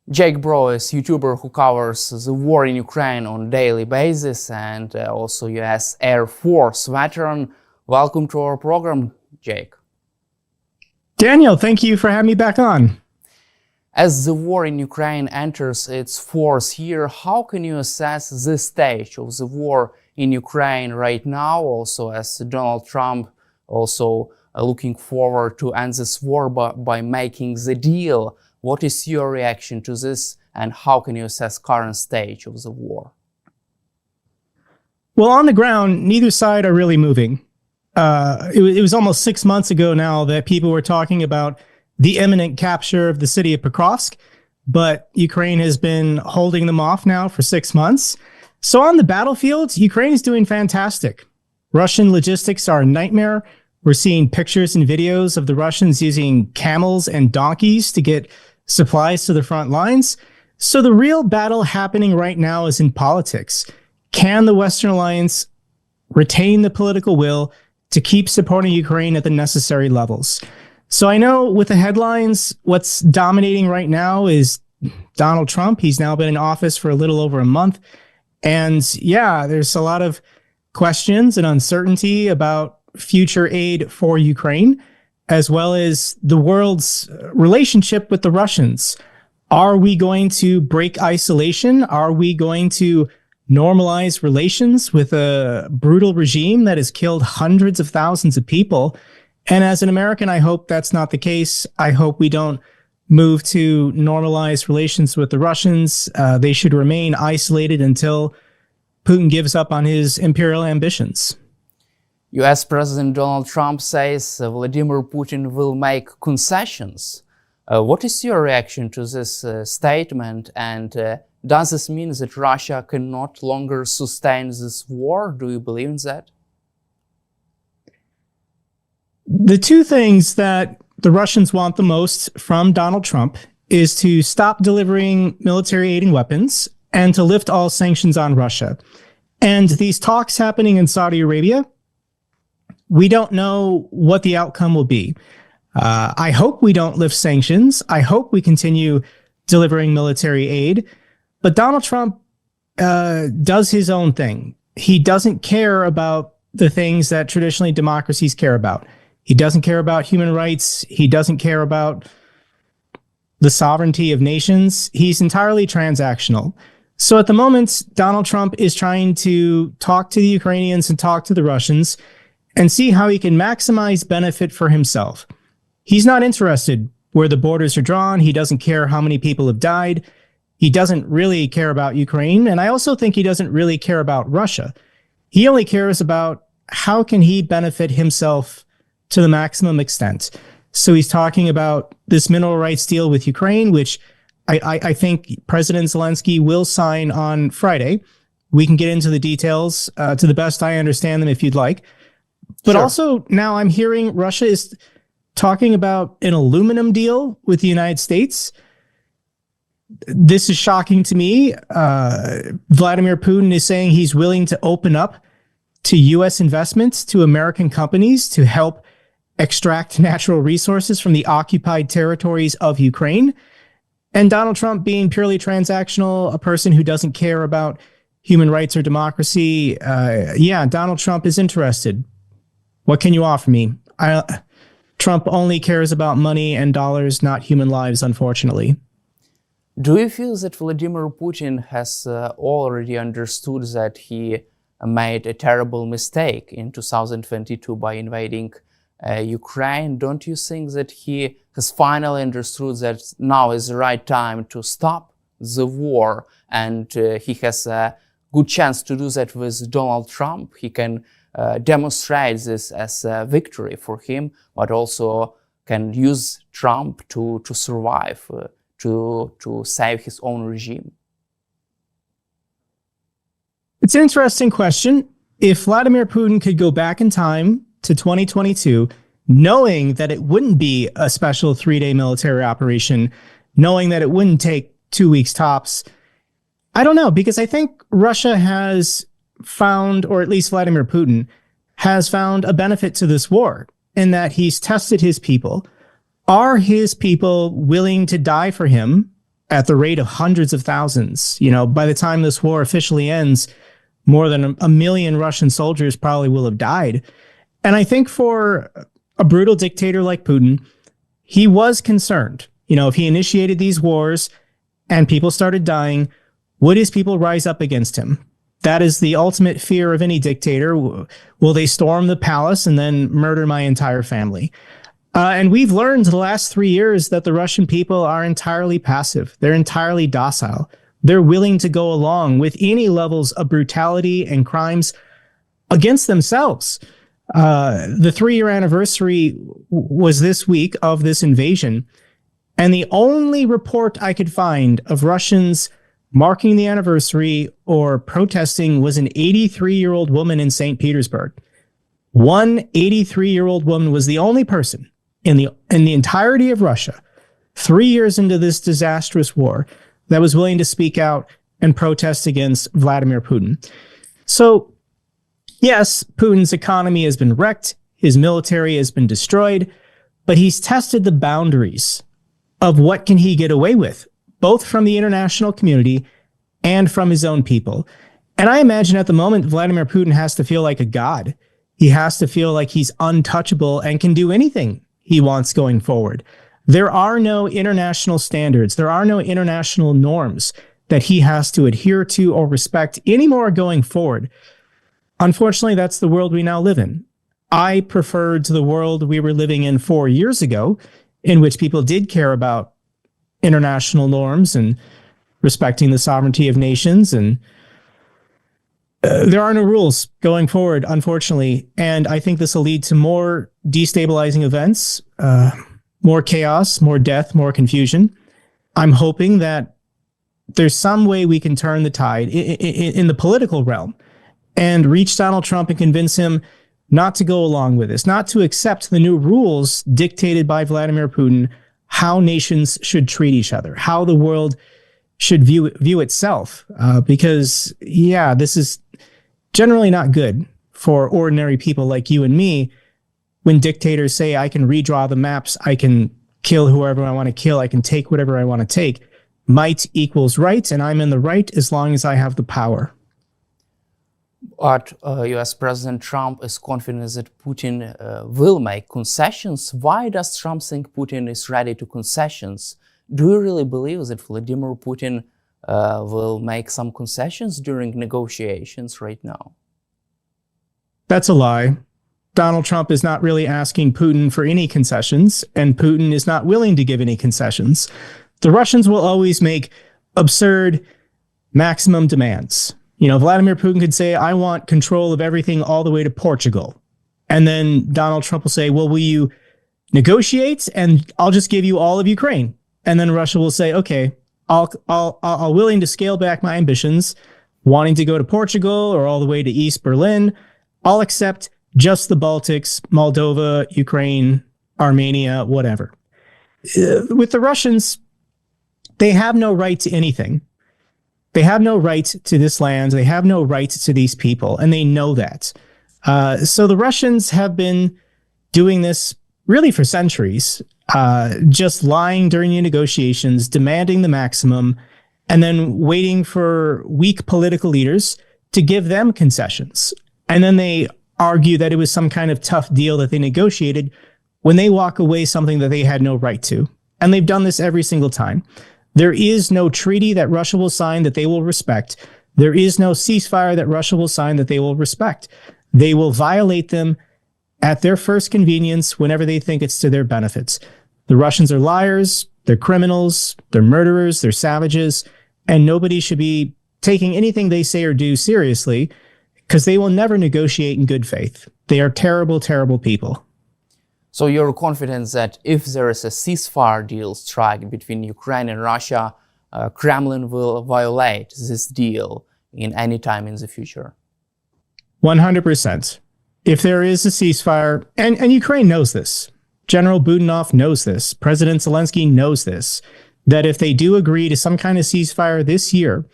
Jake Breau is a YouTuber who covers the war in Ukraine on a daily basis and also US Air Force veteran. Welcome to our program, Jake. Daniel, thank you for having me back on. As the war in Ukraine enters its fourth year, how can you assess this stage of the war in Ukraine right now, also as Donald Trump also looking forward to end this war by making the deal? What is your reaction to this, and how can you assess current stage of the war? Well, on the ground, neither side are really moving. It was almost 6 months ago now that people were talking about the imminent capture of the city of Pokrovsk, but Ukraine has been holding them off now for 6 months. So on the battlefield, Ukraine is doing fantastic. Russian logistics are a nightmare. We're seeing pictures and videos of the Russians using camels and donkeys to get supplies to the front lines. So the real battle happening right now is in politics. Can the Western Alliance retain the political will to keep supporting Ukraine at the necessary levels? So I know with the headlines, what's dominating right now is Donald Trump. He's now been in office for a little over a month. And yeah, there's a lot of questions and uncertainty about future aid for Ukraine, as well as the world's relationship with the Russians. Are we going to break isolation? Are we going to normalize relations with a brutal regime that has killed hundreds of thousands of people? And as an American, I hope that's not the case. I hope we don't move to normalize relations with the Russians. They should remain isolated until Putin gives up on his imperial ambitions. US President Donald Trump says Vladimir Putin will make concessions. What is your reaction to this statement? And does this mean that Russia can no longer sustain this war? Do you believe in that? The two things that the Russians want the most from Donald Trump is to stop delivering military aid and weapons and to lift all sanctions on Russia. And these talks happening in Saudi Arabia, we don't know what the outcome will be. I hope we don't lift sanctions. I hope we continue delivering military aid. But Donald Trump does his own thing. He doesn't care about the things that traditionally democracies care about. He doesn't care about human rights. He doesn't care about the sovereignty of nations. He's entirely transactional. So at the moment, Donald Trump is trying to talk to the Ukrainians and talk to the Russians and see how he can maximize benefit for himself. He's not interested where the borders are drawn. He doesn't care how many people have died. He doesn't really care about Ukraine. And I also think he doesn't really care about Russia. He only cares about how can he benefit himself to the maximum extent. So he's talking about this mineral rights deal with Ukraine, which I think President Zelenskyy will sign on Friday. We can get into the details to the best I understand them if you'd like. But Sure. also now I'm hearing Russia is talking about an aluminum deal with the United States. This is shocking to me. Vladimir Putin is saying he's willing to open up to U.S. investments to American companies to help extract natural resources from the occupied territories of Ukraine. And Donald Trump being purely transactional, a person who doesn't care about human rights or democracy. Yeah, Donald Trump is interested. What can you offer me? Trump only cares about money and dollars, not human lives, unfortunately. Do you feel that Vladimir Putin has already understood that he made a terrible mistake in 2022 by invading Ukraine? Don't you think that he has finally understood that now is the right time to stop the war, and he has a good chance to do that with Donald Trump? He can demonstrate this as a victory for him, but also can use Trump to survive, to save his own regime. It's an interesting question. If Vladimir Putin could go back in time to 2022, knowing that it wouldn't be a special 3-day military operation, knowing that it wouldn't take 2 weeks tops, I don't know, because I think Russia has found, or at least Vladimir Putin has found a benefit to this war in that he's tested his people. Are his people willing to die for him at the rate of hundreds of thousands. By the time this war officially ends, more than a million Russian soldiers probably will have died. And I think for a brutal dictator like Putin, he was concerned. If he initiated these wars and people started dying, would his people rise up against him? That is the ultimate fear of any dictator. Will they storm the palace and then murder my entire family? And we've learned the last 3 years that the Russian people are entirely passive. They're entirely docile. They're willing to go along with any levels of brutality and crimes against themselves. The 3-year anniversary was this week of this invasion. And the only report I could find of Russians marking the anniversary or protesting was an 83-year-old woman in St. Petersburg. One 83-year-old woman was the only person in the entirety of Russia, 3 years into this disastrous war, that was willing to speak out and protest against Vladimir Putin. So, yes, Putin's economy has been wrecked, his military has been destroyed, but he's tested the boundaries of what can he get away with, both from the international community and from his own people. And I imagine at the moment, Vladimir Putin has to feel like a god. He has to feel like he's untouchable and can do anything he wants going forward. There are no international standards. There are no international norms that he has to adhere to or respect anymore going forward. Unfortunately, that's the world we now live in. I preferred to the world we were living in 4 years ago, in which people did care about international norms and respecting the sovereignty of nations. And there are no rules going forward, unfortunately. And I think this will lead to more destabilizing events, more chaos, more death, more confusion. I'm hoping that there's some way we can turn the tide in the political realm and reach Donald Trump and convince him not to go along with this, not to accept the new rules dictated by Vladimir Putin, how nations should treat each other, how the world should view itself. Because, this is generally not good for ordinary people like you and me when dictators say, I can redraw the maps, I can kill whoever I want to kill, I can take whatever I want to take. Might equals right, and I'm in the right as long as I have the power. But US President Trump is confident that Putin will make concessions. Why does Trump think Putin is ready to concessions? Do you really believe that Vladimir Putin will make some concessions during negotiations right now? That's a lie. Donald Trump is not really asking Putin for any concessions, and Putin is not willing to give any concessions. The Russians will always make absurd maximum demands. Vladimir Putin could say, I want control of everything all the way to Portugal. And then Donald Trump will say, well, will you negotiate? And I'll just give you all of Ukraine. And then Russia will say, okay, I'll willing to scale back my ambitions, wanting to go to Portugal or all the way to East Berlin. I'll accept just the Baltics, Moldova, Ukraine, Armenia, whatever. With the Russians, they have no right to anything. They have no right to this land. They have no right to these people, and they know that. So the Russians have been doing this really for centuries, just lying during the negotiations, demanding the maximum, and then waiting for weak political leaders to give them concessions. And then they argue that it was some kind of tough deal that they negotiated when they walk away something that they had no right to. And they've done this every single time. There is no treaty that Russia will sign that they will respect. There is no ceasefire that Russia will sign that they will respect. They will violate them at their first convenience whenever they think it's to their benefits. The Russians are liars, they're criminals, they're murderers, they're savages, and nobody should be taking anything they say or do seriously because they will never negotiate in good faith. They are terrible, terrible people. So you're confident that if there is a ceasefire deal struck between Ukraine and Russia, Kremlin will violate this deal in any time in the future? 100%. If there is a ceasefire, and Ukraine knows this, General Budanov knows this, President Zelenskyy knows this, that if they do agree to some kind of ceasefire this year,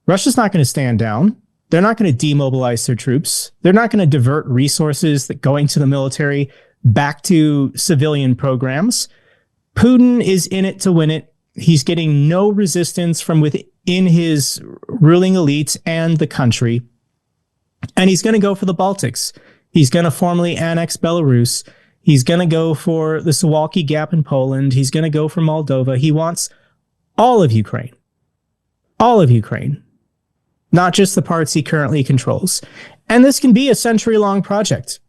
Russia's not going to stand down. They're not going to demobilize their troops. They're not going to divert resources that going to the military back to civilian programs. Putin is in it to win it. He's getting no resistance from within his ruling elites and the country. And he's going to go for the Baltics. He's going to formally annex Belarus. He's going to go for the Suwalki Gap in Poland. He's going to go for Moldova. He wants all of Ukraine. All of Ukraine. Not just the parts he currently controls. And this can be a century-long project.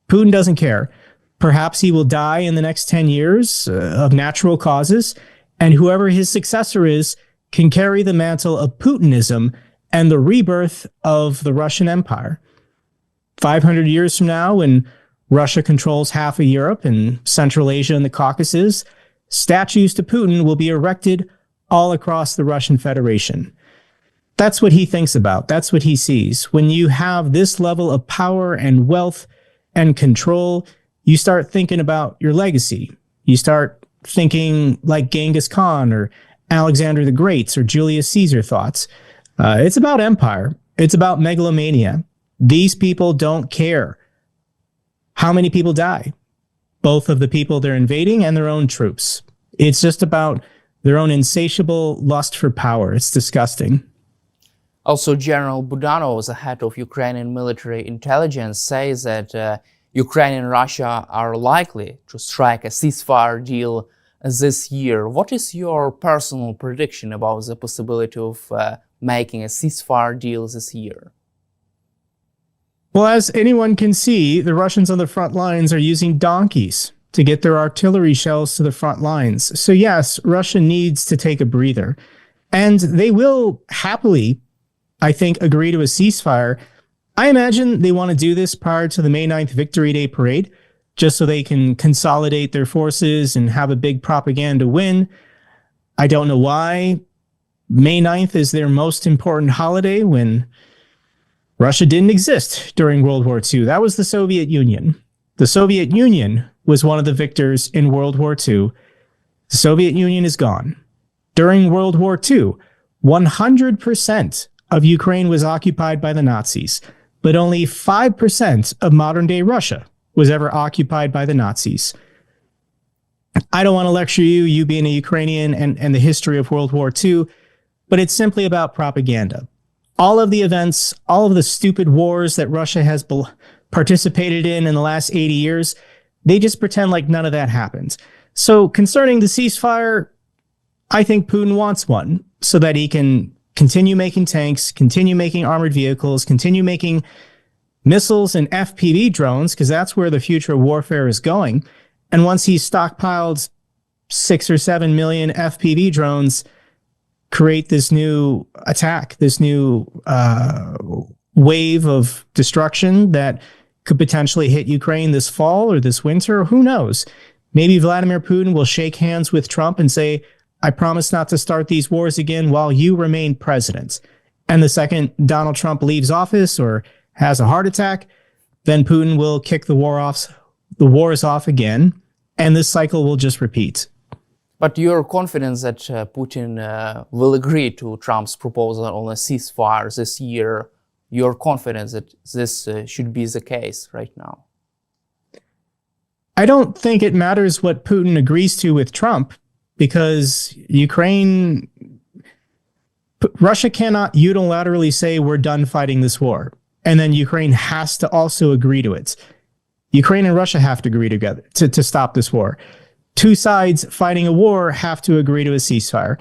Putin doesn't care. Perhaps he will die in the next 10 years of natural causes, and whoever his successor is can carry the mantle of Putinism and the rebirth of the Russian Empire. 500 years from now, when Russia controls half of Europe and Central Asia and the Caucasus, statues to Putin will be erected all across the Russian Federation. That's what he thinks about. That's what he sees. When you have this level of power and wealth and control, you start thinking about your legacy. You start thinking like Genghis Khan or Alexander the Great or Julius Caesar thoughts. It's about empire. It's about megalomania. These people don't care how many people die, both of the people they're invading and their own troops. It's just about their own insatiable lust for power. It's disgusting. Also, General Budanov, the head of Ukrainian military intelligence, says that Ukraine and Russia are likely to strike a ceasefire deal this year. What is your personal prediction about the possibility of making a ceasefire deal this year? Well, as anyone can see, the Russians on the front lines are using donkeys to get their artillery shells to the front lines. So yes, Russia needs to take a breather. And they will happily, I think, agree to a ceasefire. I imagine they want to do this prior to the May 9th Victory Day parade, just so they can consolidate their forces and have a big propaganda win. I don't know why May 9th is their most important holiday when Russia didn't exist during World War II. That was the Soviet Union. The Soviet Union was one of the victors in World War II. The Soviet Union is gone. During World War II, 100% of Ukraine was occupied by the Nazis, but only 5% of modern-day Russia was ever occupied by the Nazis. I don't want to lecture you being a Ukrainian and the history of World War II, but it's simply about propaganda. All of the events, all of the stupid wars that Russia has participated in the last 80 years, they just pretend like none of that happened. So concerning the ceasefire, I think Putin wants one so that he can continue making tanks, continue making armored vehicles, continue making missiles and FPV drones, because that's where the future of warfare is going. And once he's stockpiled 6 or 7 million FPV drones, create this new attack, this new wave of destruction that could potentially hit Ukraine this fall or this winter. Who knows? Maybe Vladimir Putin will shake hands with Trump and say, I promise not to start these wars again while you remain president. And the second Donald Trump leaves office or has a heart attack, then Putin will kick the wars off again, and this cycle will just repeat. But you're confident that Putin will agree to Trump's proposal on a ceasefire this year. You're confident that this should be the case right now? I don't think it matters what Putin agrees to with Trump, because Russia cannot unilaterally say we're done fighting this war, and then Ukraine has to also agree to it. Ukraine and Russia have to agree together to stop this war. Two sides fighting a war have to agree to a ceasefire.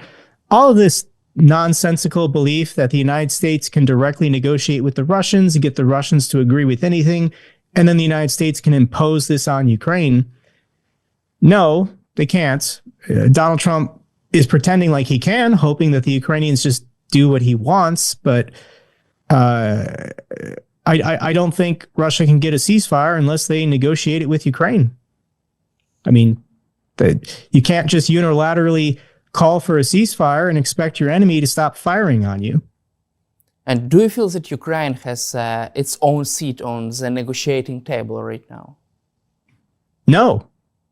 All of this nonsensical belief that the United States can directly negotiate with the Russians and get the Russians to agree with anything, and then the United States can impose this on Ukraine. No, they can't. Donald Trump is pretending like he can, hoping that the Ukrainians just do what he wants, but I don't think Russia can get a ceasefire unless they negotiate it with Ukraine. I mean, you can't just unilaterally call for a ceasefire and expect your enemy to stop firing on you. And do you feel that Ukraine has its own seat on the negotiating table right now? No.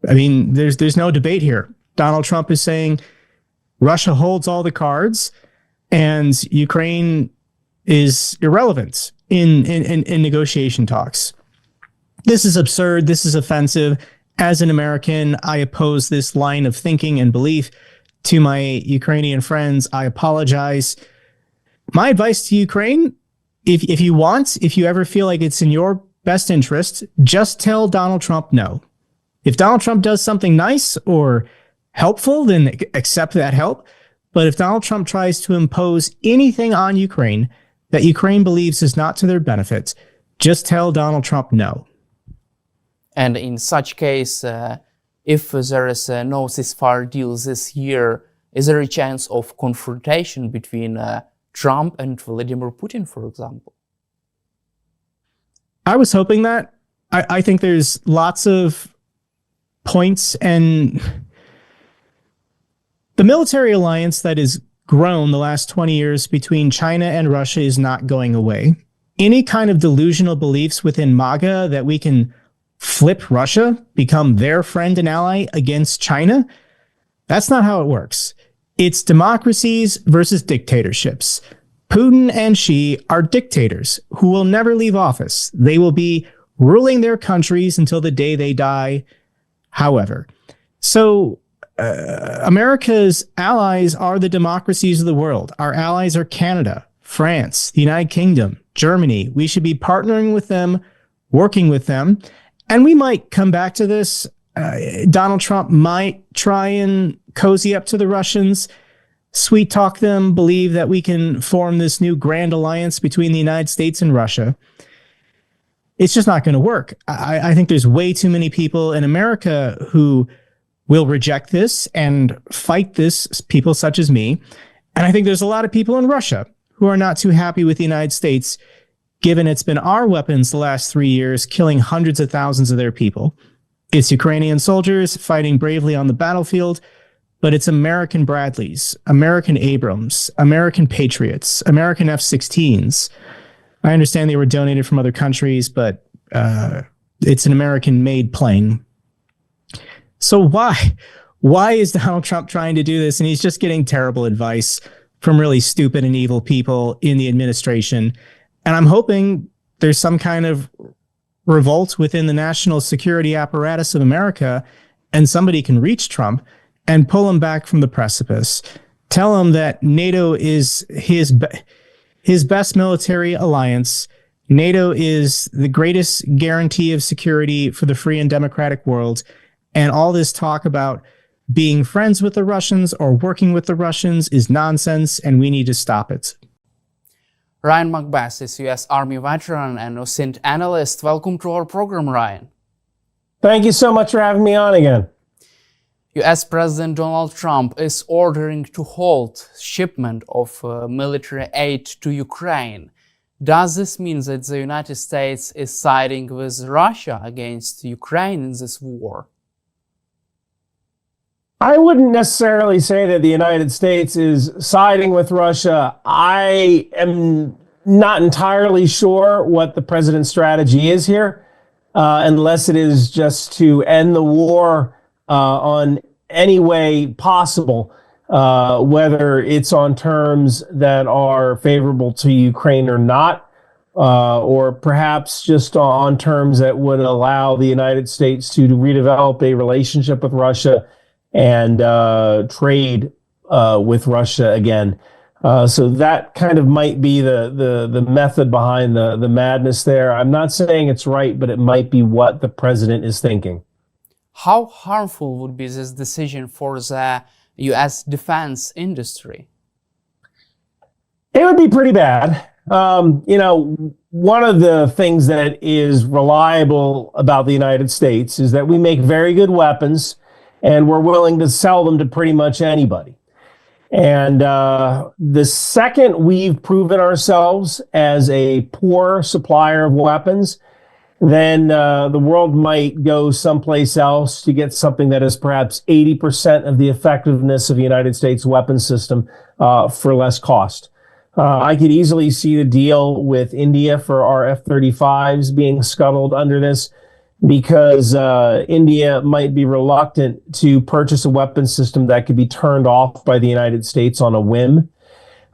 I mean, there's no debate here. Donald Trump is saying Russia holds all the cards and Ukraine is irrelevant in negotiation talks. This is absurd. This is offensive. As an American, I oppose this line of thinking and belief to my Ukrainian friends, I apologize. My advice to Ukraine, if you ever feel like it's in your best interest, just tell Donald Trump no. If Donald Trump does something nice or helpful, then accept that help. But if Donald Trump tries to impose anything on Ukraine that Ukraine believes is not to their benefit, just tell Donald Trump no. And in such case, if there is no ceasefire deal this year, is there a chance of confrontation between Trump and Vladimir Putin, for example? I was hoping that. I think there's lots of points, and the military alliance that has grown the last 20 years between China and Russia is not going away. Any kind of delusional beliefs within MAGA that we can flip Russia, become their friend and ally against China, that's not how it works. It's democracies versus dictatorships. Putin and Xi are dictators who will never leave office. They will be ruling their countries until the day they die, however. So America's allies are the democracies of the world. Our allies are Canada, France, the United Kingdom, Germany. We should be partnering with them, working with them. And we might come back to this. Donald Trump might try and cozy up to the Russians, sweet talk them, believe that we can form this new grand alliance between the United States and Russia. It's just not going to work. I think there's way too many people in America who will reject this and fight this, people such as me. And I think there's a lot of people in Russia who are not too happy with the United States, given it's been our weapons the last 3 years, killing hundreds of thousands of their people. It's Ukrainian soldiers fighting bravely on the battlefield, but it's American Bradleys, American Abrams, American Patriots, American F-16s. I understand they were donated from other countries, but it's an American-made plane. So why is Donald Trump trying to do this? And he's just getting terrible advice from really stupid and evil people in the administration. And I'm hoping there's some kind of revolt within the national security apparatus of America, and somebody can reach Trump and pull him back from the precipice. Tell him that NATO is his best military alliance. NATO is the greatest guarantee of security for the free and democratic world. And all this talk about being friends with the Russians or working with the Russians is nonsense, and we need to stop it. Ryan McBeth is U.S. Army veteran and OSINT Analyst. Welcome to our program, Ryan. Thank you so much for having me on again. U.S. President Donald Trump is ordering to halt shipment of military aid to Ukraine. Does this mean that the United States is siding with Russia against Ukraine in this war? I wouldn't necessarily say that the United States is siding with Russia. I am not entirely sure what the president's strategy is here, unless it is just to end the war on any way possible, whether it's on terms that are favorable to Ukraine or not, or perhaps just on terms that would allow the United States to redevelop a relationship with Russia and trade with Russia again. So that kind of might be the method behind the madness there. I'm not saying it's right, but it might be what the president is thinking. How harmful would be this decision for the U.S. defense industry? It would be pretty bad. One of the things that is reliable about the United States is that we make very good weapons, and we're willing to sell them to pretty much anybody. And the second we've proven ourselves as a poor supplier of weapons, then the world might go someplace else to get something that is perhaps 80% of the effectiveness of the United States weapons system for less cost. I could easily see the deal with India for our F-35s being scuttled under this, because India might be reluctant to purchase a weapons system that could be turned off by the United States on a whim.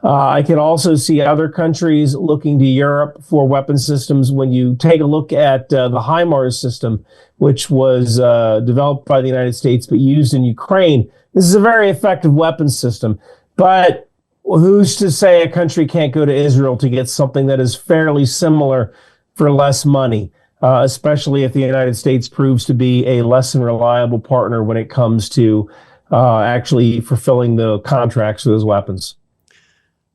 I can also see other countries looking to Europe for weapon systems. When you take a look at the HIMARS system, which was developed by the United States but used in Ukraine, this is a very effective weapon system. But who's to say a country can't go to Israel to get something that is fairly similar for less money, especially if the United States proves to be a less than reliable partner when it comes to actually fulfilling the contracts for those weapons.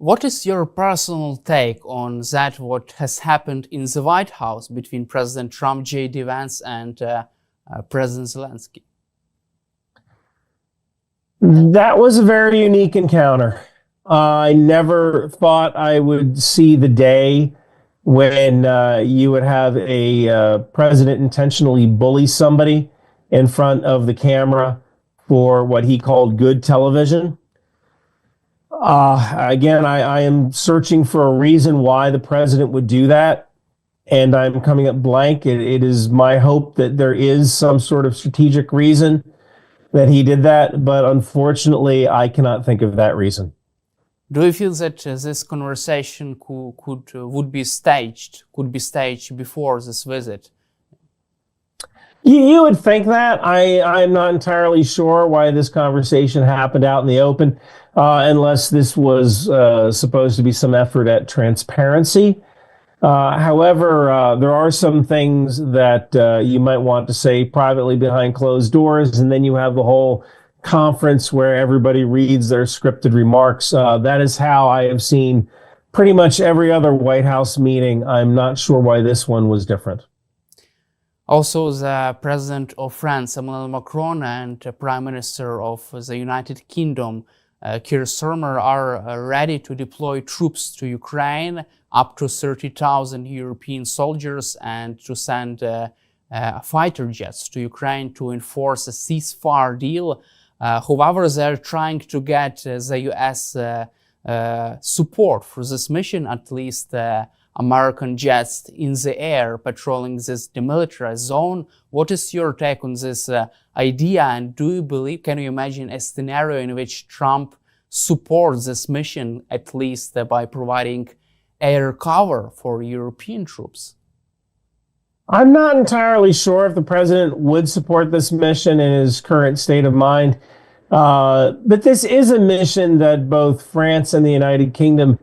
What is your personal take on that, what has happened in the White House between President Trump, J.D. Vance, and President Zelensky? That was a very unique encounter. I never thought I would see the day when you would have a president intentionally bully somebody in front of the camera for what he called good television. Again, I am searching for a reason why the president would do that, and I'm coming up blank. It is my hope that there is some sort of strategic reason that he did that, but unfortunately, I cannot think of that reason. Do you feel that this conversation could be staged before this visit? You would think that. I'm not entirely sure why this conversation happened out in the open, unless this was supposed to be some effort at transparency. However, there are some things that you might want to say privately behind closed doors, and then you have the whole conference where everybody reads their scripted remarks. That is how I have seen pretty much every other White House meeting. I'm not sure why this one was different. Also, the President of France, Emmanuel Macron, and Prime Minister of the United Kingdom, Keir Starmer, are ready to deploy troops to Ukraine, up to 30,000 European soldiers, and to send fighter jets to Ukraine to enforce a ceasefire deal. However, they're trying to get the US support for this mission, at least American jets in the air patrolling this demilitarized zone. What is your take on this idea, and do you believe, can you imagine a scenario in which Trump supports this mission, at least by providing air cover for European troops? I'm not entirely sure if the president would support this mission in his current state of mind, but this is a mission that both France and the United Kingdom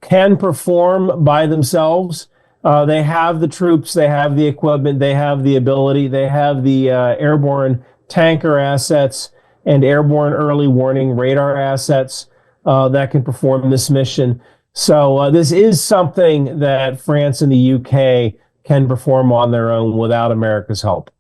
can perform by themselves. They have the troops, they have the equipment, they have the ability, they have the airborne tanker assets and airborne early warning radar assets that can perform this mission. So this is something that France and the UK can perform on their own without America's help.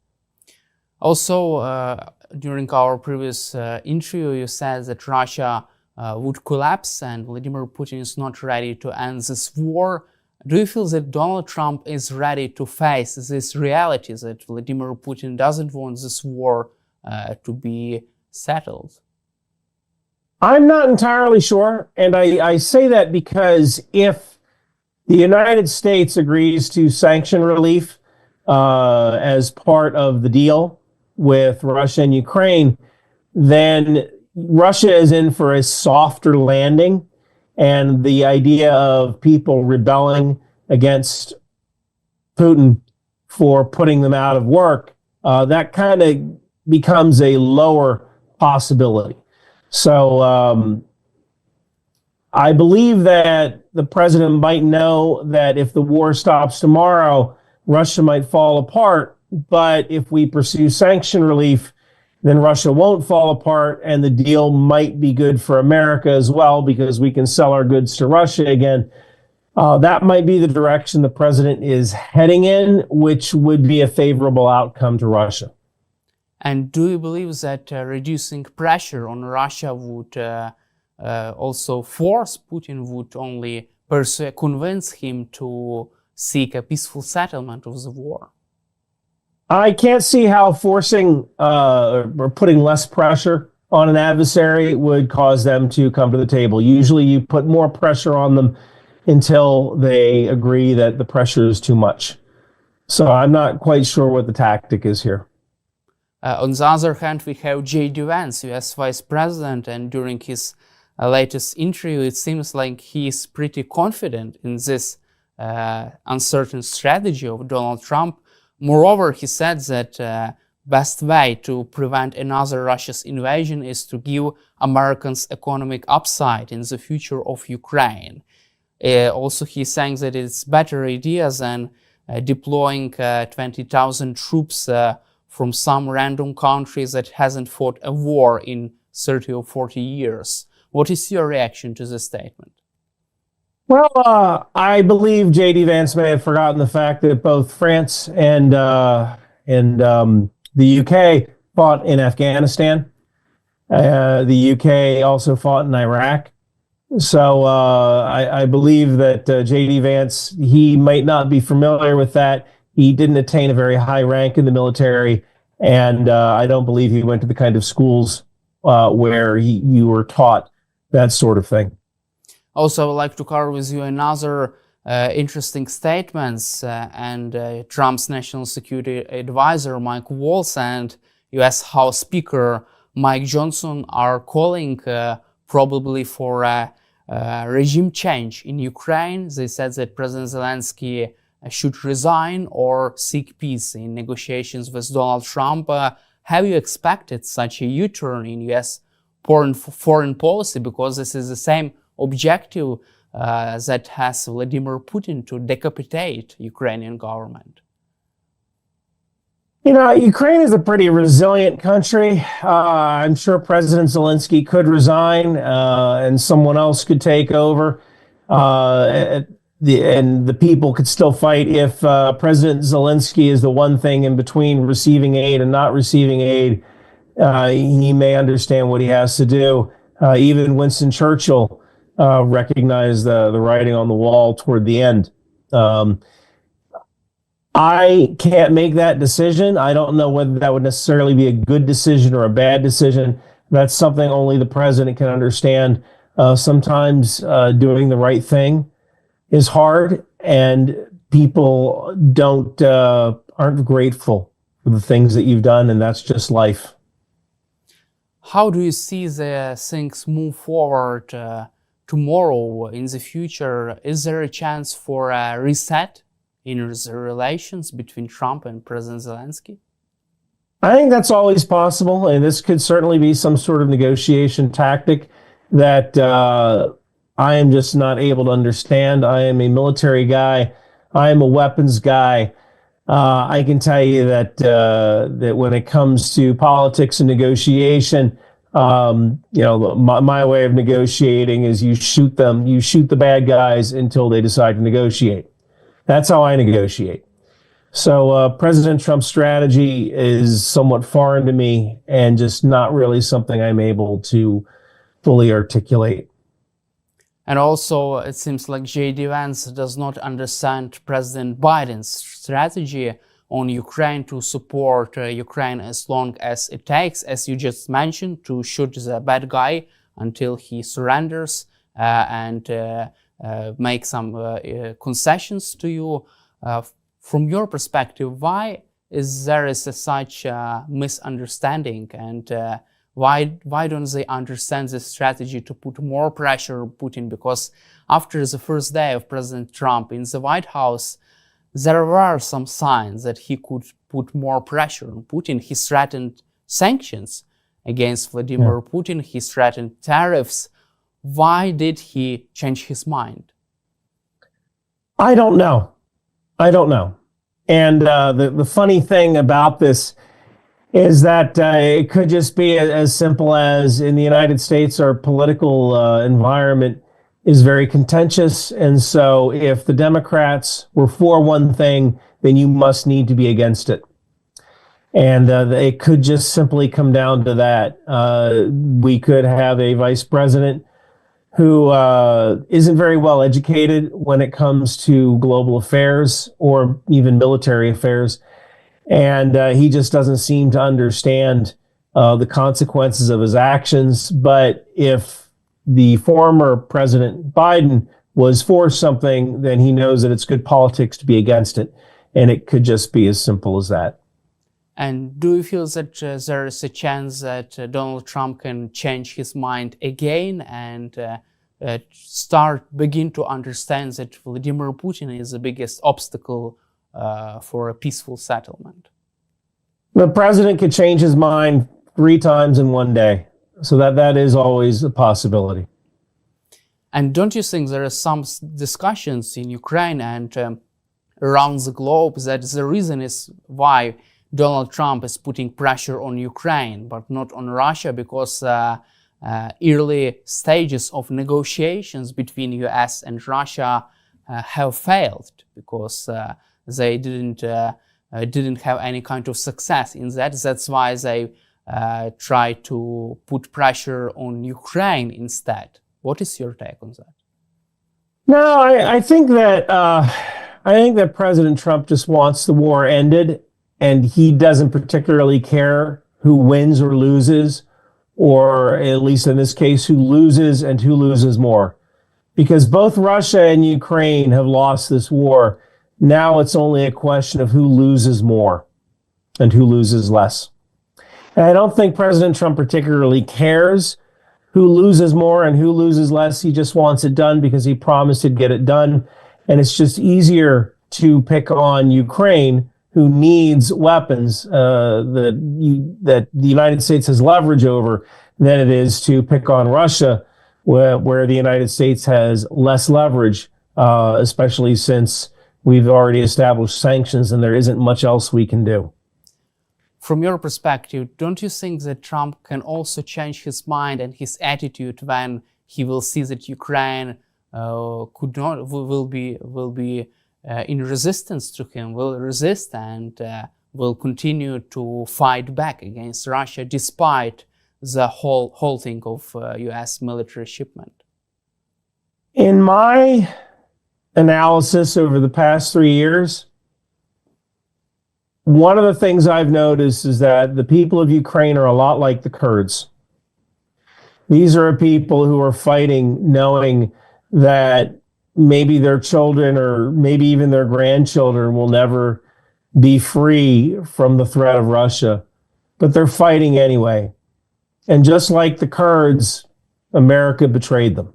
Also, during our previous interview, you said that Russia would collapse and Vladimir Putin is not ready to end this war. Do you feel that Donald Trump is ready to face this reality that Vladimir Putin doesn't want this war to be settled? I'm not entirely sure, and I say that because if the United States agrees to sanction relief as part of the deal with Russia and Ukraine, then Russia is in for a softer landing, and the idea of people rebelling against Putin for putting them out of work, that kind of becomes a lower possibility. So I believe that the president might know that if the war stops tomorrow, Russia might fall apart, but if we pursue sanction relief, then Russia won't fall apart, and the deal might be good for America as well because we can sell our goods to Russia again. That might be the direction the president is heading in, which would be a favorable outcome to Russia. And do you believe that reducing pressure on Russia would also force Putin, would only convince him to seek a peaceful settlement of the war? I can't see how forcing or putting less pressure on an adversary would cause them to come to the table. Usually you put more pressure on them until they agree that the pressure is too much. So I'm not quite sure what the tactic is here. On the other hand, we have J.D. Vance, US Vice President, and during his latest interview, it seems like he is pretty confident in this uncertain strategy of Donald Trump. Moreover, he said that best way to prevent another Russia's invasion is to give Americans economic upside in the future of Ukraine. Also, he's saying that it's better idea than deploying 20,000 troops from some random country that hasn't fought a war in 30 or 40 years. What is your reaction to this statement? Well, I believe J.D. Vance may have forgotten the fact that both France and the UK fought in Afghanistan. The UK also fought in Iraq. So I believe that J.D. Vance, he might not be familiar with that. He didn't attain a very high rank in the military, and I don't believe he went to the kind of schools where you were taught that sort of thing. Also, I would like to cover with you another interesting statements and Trump's national security advisor Mike Waltz and U.S. House Speaker Mike Johnson are calling probably for a regime change in Ukraine. They said that President Zelensky should resign or seek peace in negotiations with Donald Trump. Have you expected such a U-turn in U.S. foreign policy? Because this is the same objective that has Vladimir Putin to decapitate Ukrainian government. You know, Ukraine is a pretty resilient country. I'm sure President Zelensky could resign and someone else could take over. And the people could still fight if President Zelensky is the one thing in between receiving aid and not receiving aid. He may understand what he has to do. Even Winston Churchill recognized the writing on the wall toward the end. I can't make that decision. I don't know whether that would necessarily be a good decision or a bad decision. That's something only the president can understand. Sometimes doing the right thing is hard, and people aren't grateful for the things that you've done, and that's just life. How do you see the things move forward tomorrow in the future? Is there a chance for a reset in the relations between Trump and President Zelensky? I think that's always possible, and this could certainly be some sort of negotiation tactic that I am just not able to understand. I am a military guy. I am a weapons guy. I can tell you that that when it comes to politics and negotiation, my way of negotiating is you shoot the bad guys until they decide to negotiate. That's how I negotiate. So President Trump's strategy is somewhat foreign to me and just not really something I'm able to fully articulate. And also, it seems like J.D. Vance does not understand President Biden's strategy on Ukraine to support Ukraine as long as it takes, as you just mentioned, to shoot the bad guy until he surrenders and make some concessions to you. From your perspective, why is there such a misunderstanding, and why don't they understand the strategy to put more pressure on Putin? Because after the first day of President Trump in the White House, there were some signs that he could put more pressure on Putin. He threatened sanctions against Vladimir Putin. He threatened tariffs. Why did he change his mind? I don't know. And the funny thing about this is that it could just be as simple as in the United States, our political environment is very contentious. And so if the Democrats were for one thing, then you must need to be against it. And it could just simply come down to that. We could have a vice president who isn't very well educated when it comes to global affairs or even military affairs. And he just doesn't seem to understand the consequences of his actions. But if the former President Biden was for something, then he knows that it's good politics to be against it. And it could just be as simple as that. And do you feel that there is a chance that Donald Trump can change his mind again and begin to understand that Vladimir Putin is the biggest obstacle for a peaceful settlement? The president could change his mind 3 times in one day. So that is always a possibility. And don't you think there are some discussions in Ukraine and around the globe that the reason is why Donald Trump is putting pressure on Ukraine but not on Russia, because early stages of negotiations between US and Russia have failed because they didn't have any kind of success in that. That's why they try to put pressure on Ukraine instead. What is your take on that? No, I think that President Trump just wants the war ended, and he doesn't particularly care who wins or loses, or at least in this case, who loses and who loses more. Because both Russia and Ukraine have lost this war. Now it's only a question of who loses more and who loses less. And I don't think President Trump particularly cares who loses more and who loses less. He just wants it done because he promised he'd get it done. And it's just easier to pick on Ukraine, who needs weapons that the United States has leverage over, than it is to pick on Russia, where the United States has less leverage, especially since we've already established sanctions and there isn't much else we can do. From your perspective, don't you think that Trump can also change his mind and his attitude when he will see that Ukraine will be in resistance to him, will resist and will continue to fight back against Russia despite the halting of US military shipment? In my analysis over the past 3 years, one of the things I've noticed is that the people of Ukraine are a lot like the Kurds. These are people who are fighting knowing that maybe their children or maybe even their grandchildren will never be free from the threat of Russia, but they're fighting anyway. And just like the Kurds, America betrayed them.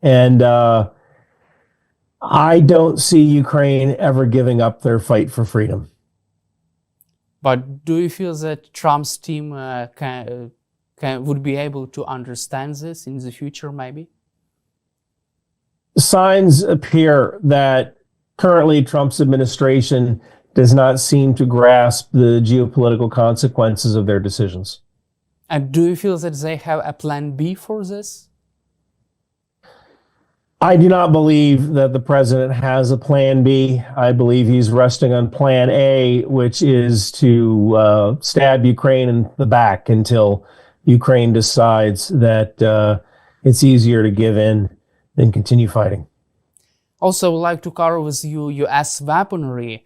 And I don't see Ukraine ever giving up their fight for freedom. But do you feel that Trump's team would be able to understand this in the future, maybe? Signs appear that currently Trump's administration does not seem to grasp the geopolitical consequences of their decisions. And do you feel that they have a plan B for this? I do not believe that the president has a plan B. I believe he's resting on plan A, which is to stab Ukraine in the back until Ukraine decides that it's easier to give in than continue fighting. Also, I would like to cover with you US weaponry.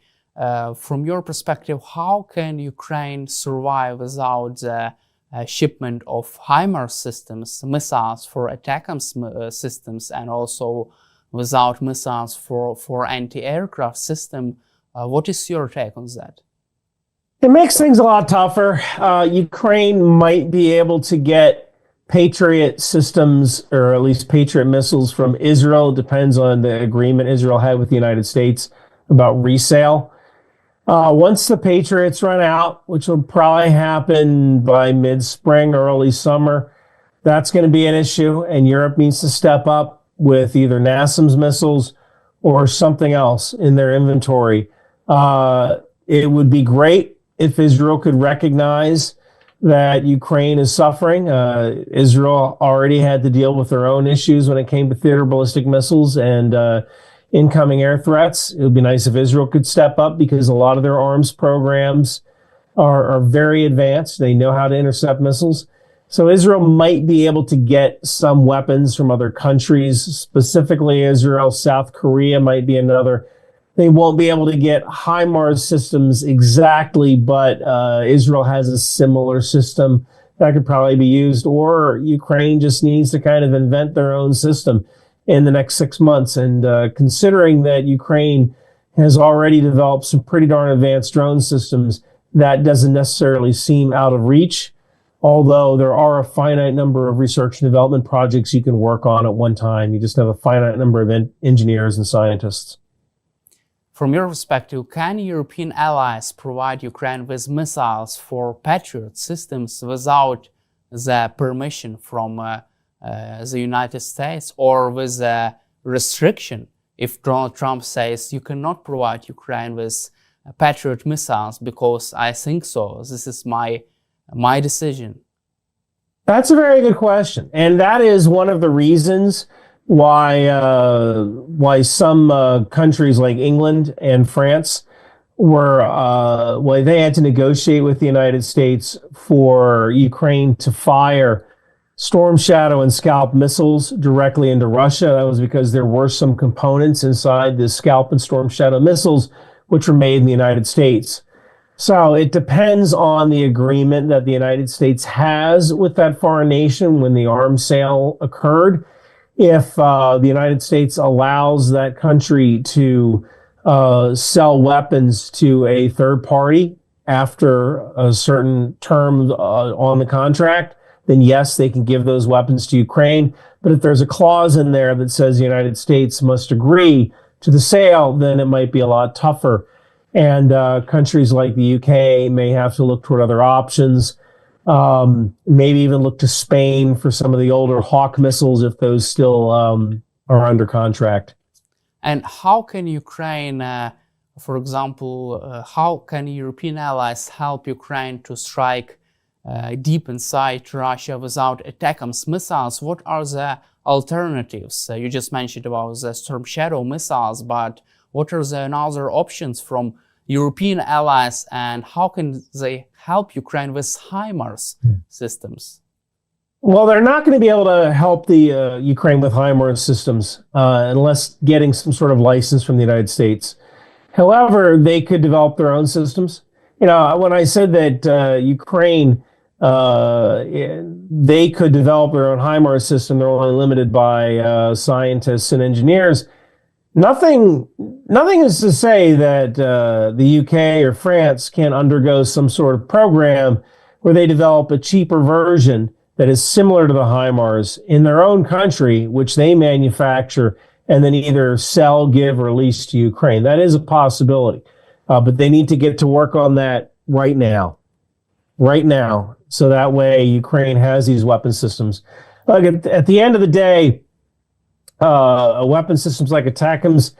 From your perspective, how can Ukraine survive without the shipment of HIMARS systems, missiles for ATACMS systems, and also without missiles for anti-aircraft system? What is your take on that? It makes things a lot tougher. Ukraine might be able to get Patriot systems, or at least Patriot missiles from Israel. Depends on the agreement Israel had with the United States about resale. Once the Patriots run out, which will probably happen by mid-spring or early summer, that's going to be an issue, and Europe needs to step up with either NASAMS missiles or something else in their inventory. It would be great if Israel could recognize that Ukraine is suffering. Israel already had to deal with their own issues when it came to theater ballistic missiles and incoming air threats. It would be nice if Israel could step up because a lot of their arms programs are very advanced. They know how to intercept missiles. So Israel might be able to get some weapons from other countries, specifically Israel. South Korea might be another. They won't be able to get HIMARS systems exactly, but Israel has a similar system that could probably be used, or Ukraine just needs to kind of invent their own system in the next 6 months. And considering that Ukraine has already developed some pretty darn advanced drone systems, that doesn't necessarily seem out of reach, although there are a finite number of research and development projects you can work on at one time. You just have a finite number of engineers and scientists. From your perspective, can European allies provide Ukraine with missiles for Patriot systems without the permission from the United States, or with a restriction if Donald Trump says you cannot provide Ukraine with Patriot missiles because I think so, this is my decision? That's a very good question, and that is one of the reasons why some countries like England and France why they had to negotiate with the United States for Ukraine to fire Storm Shadow and Scalp missiles directly into Russia. That was because there were some components inside the Scalp and Storm Shadow missiles which were made in the United States. So it depends on the agreement that the United States has with that foreign nation when the arms sale occurred. If the United States allows that country to sell weapons to a third party after a certain term on the contract, then yes, they can give those weapons to Ukraine. But if there's a clause in there that says the United States must agree to the sale, then it might be a lot tougher. And countries like the UK may have to look toward other options, maybe even look to Spain for some of the older Hawk missiles if those still are under contract. And how can Ukraine, for example, how can European allies help Ukraine to strike deep inside Russia without ATACMS missiles? What are the alternatives? You just mentioned about the Storm Shadow missiles, but what are the other options from European allies, and how can they help Ukraine with HIMARS systems? Well, they're not going to be able to help the Ukraine with HIMARS systems unless getting some sort of license from the United States. However, they could develop their own systems. You know, when I said that Ukraine, they could develop their own HIMARS system, they're only limited by scientists and engineers. Nothing is to say that the UK or France can't undergo some sort of program where they develop a cheaper version that is similar to the HIMARS in their own country, which they manufacture and then either sell, give, or lease to Ukraine. That is a possibility, but they need to get to work on that right now, so that way Ukraine has these weapon systems. Look, at the end of the day, weapon systems like ATACMS,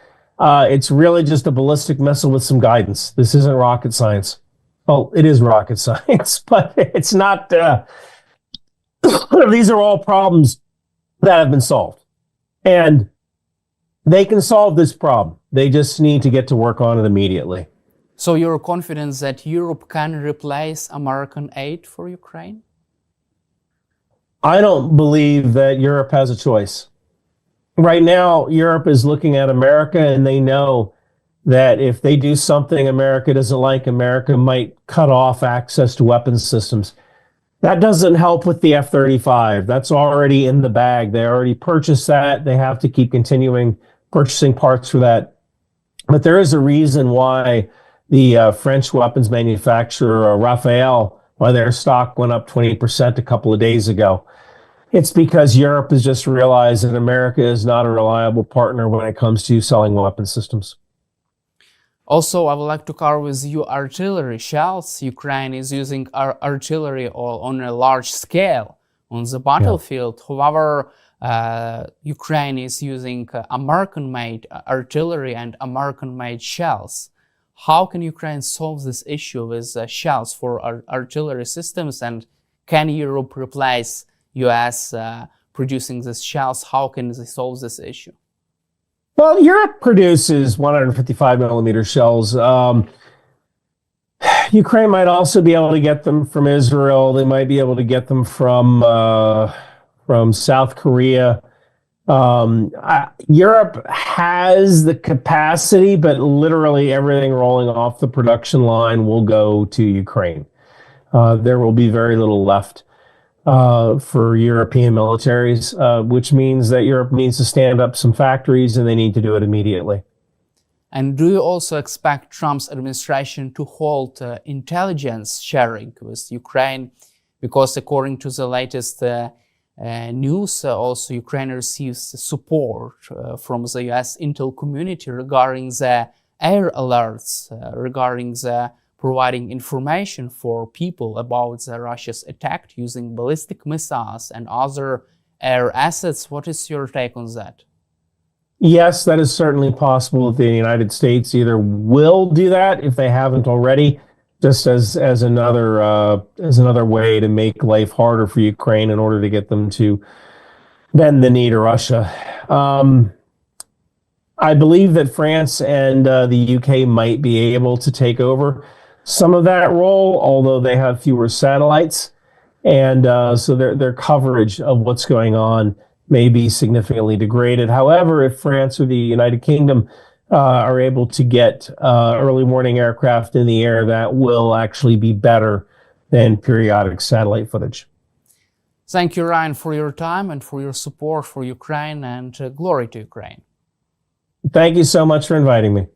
it's really just a ballistic missile with some guidance. This isn't rocket science. Well, it is rocket science, but it's not. These are all problems that have been solved, and they can solve this problem. They just need to get to work on it immediately. So you're confident that Europe can replace American aid for Ukraine? I don't believe that Europe has a choice. Right now, Europe is looking at America, and they know that if they do something America doesn't like, America might cut off access to weapons systems. That doesn't help with the F-35. That's already in the bag. They already purchased that. They have to keep continuing purchasing parts for that. But there is a reason why the French weapons manufacturer, Rafale, why their stock went up 20% a couple of days ago. It's because Europe has just realized that America is not a reliable partner when it comes to selling weapon systems. Also, I would like to cover with you artillery shells. Ukraine is using artillery on a large scale on the battlefield. Yeah. However, Ukraine is using American-made artillery and American-made shells. How can Ukraine solve this issue with shells for artillery systems? And can Europe replace US producing these shells? How can they solve this issue? Well, Europe produces 155 millimeter shells. Ukraine might also be able to get them from Israel. They might be able to get them from South Korea. Europe has the capacity, but literally everything rolling off the production line will go to Ukraine. There will be very little left for European militaries, which means that Europe needs to stand up some factories, and they need to do it immediately. And do you also expect Trump's administration to halt intelligence sharing with Ukraine? Because according to the latest news, also Ukraine receives support from the US intel community regarding the air alerts, regarding the providing information for people about Russia's attack using ballistic missiles and other air assets. What is your take on that? Yes, that is certainly possible that the United States either will do that if they haven't already, just as another way to make life harder for Ukraine in order to get them to bend the knee to Russia. I believe that France and the UK might be able to take over some of that role, although they have fewer satellites, and so their coverage of what's going on may be significantly degraded. However, if France or the United Kingdom are able to get early warning aircraft in the air, that will actually be better than periodic satellite footage. Thank you, Ryan, for your time and for your support for Ukraine, and glory to Ukraine. Thank you so much for inviting me.